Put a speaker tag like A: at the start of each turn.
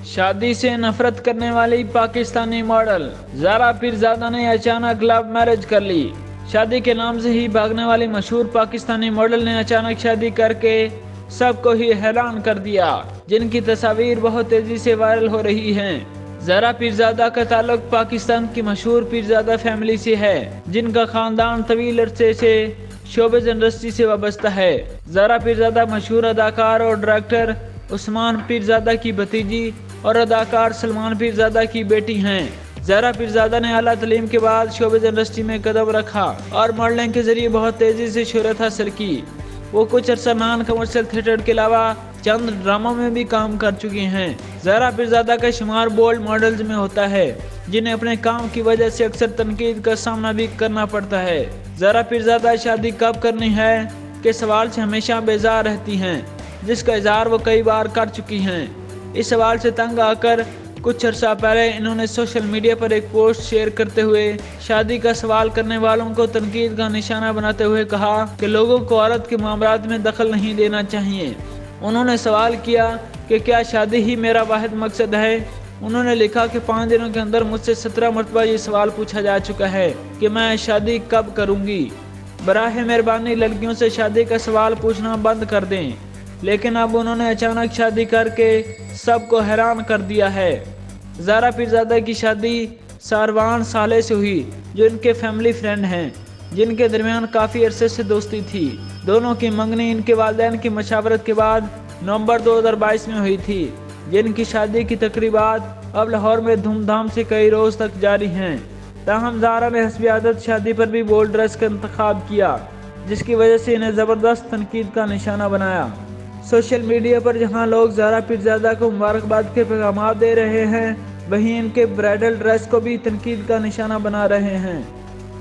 A: شادی سے نفرت کرنے والی پاکستانی ماڈل زارا پیرزادہ نے اچانک لو میرج کر لی۔ شادی کے نام سے ہی بھاگنے والی مشہور پاکستانی ماڈل نے اچانک شادی کر کے سب کو ہی حیران کر دیا، جن کی تصاویر بہت تیزی سے وائرل ہو رہی ہیں۔ زارا پیرزادہ کا تعلق پاکستان کی مشہور پیرزادہ فیملی سے ہے، جن کا خاندان طویل عرصے سے شوبز انڈسٹری سے وابستہ ہے۔ زارا پیرزادہ مشہور اداکار اور ڈائریکٹر عثمان پیرزادہ کی بھتیجی اور اداکار سلمان پیرزادہ کی بیٹی ہیں۔ زارا پیرزادہ نے اعلیٰ تعلیم کے بعد شوبز انڈسٹری میں قدم رکھا اور ماڈلنگ کے ذریعے بہت تیزی سے شہرت حاصل کی۔ وہ کچھ عرصہ نان کمرشل تھیٹر کے علاوہ چند ڈراموں میں بھی کام کر چکی ہیں۔ زارا پیرزادہ کا شمار بولڈ ماڈلز میں ہوتا ہے، جنہیں اپنے کام کی وجہ سے اکثر تنقید کا سامنا بھی کرنا پڑتا ہے۔ زارا پیرزادہ شادی کب کرنی ہے کے سوال سے ہمیشہ بیزار رہتی ہیں، جس کا اظہار وہ کئی بار کر چکی ہیں۔ اس سوال سے تنگ آ کر کچھ عرصہ پہلے انہوں نے سوشل میڈیا پر ایک پوسٹ شیئر کرتے ہوئے شادی کا سوال کرنے والوں کو تنقید کا نشانہ بناتے ہوئے کہا کہ لوگوں کو عورت کے معاملات میں دخل نہیں دینا چاہیے۔ انہوں نے سوال کیا کہ کیا شادی ہی میرا واحد مقصد ہے؟ انہوں نے لکھا کہ 5 دنوں کے اندر مجھ سے 17 مرتبہ یہ سوال پوچھا جا چکا ہے کہ میں شادی کب کروں گی۔ براہ مہربانی لڑکیوں سے شادی کا سوال پوچھنا بند کر دیں۔ لیکن اب انہوں نے اچانک شادی کر کے سب کو حیران کر دیا ہے۔ زارا پیرزادہ کی شادی ساروان صالح سے ہوئی، جو ان کے فیملی فرینڈ ہیں، جن کے درمیان کافی عرصے سے دوستی تھی۔ دونوں کی منگنی ان کے والدین کی مشاورت کے بعد نومبر 2022 میں ہوئی تھی، جن کی شادی کی تقریبات اب لاہور میں دھوم دھام سے کئی روز تک جاری ہیں۔ تاہم زارا نے حسب عادت شادی پر بھی بولڈ ڈریس کا انتخاب کیا، جس کی وجہ سے انہیں زبردست تنقید کا نشانہ بنایا۔ سوشل میڈیا پر جہاں لوگ زارا پیرزادہ کو مبارکباد کے پیغامات دے رہے ہیں، وہیں ان کے برائڈل ڈریس کو بھی تنقید کا نشانہ بنا رہے ہیں۔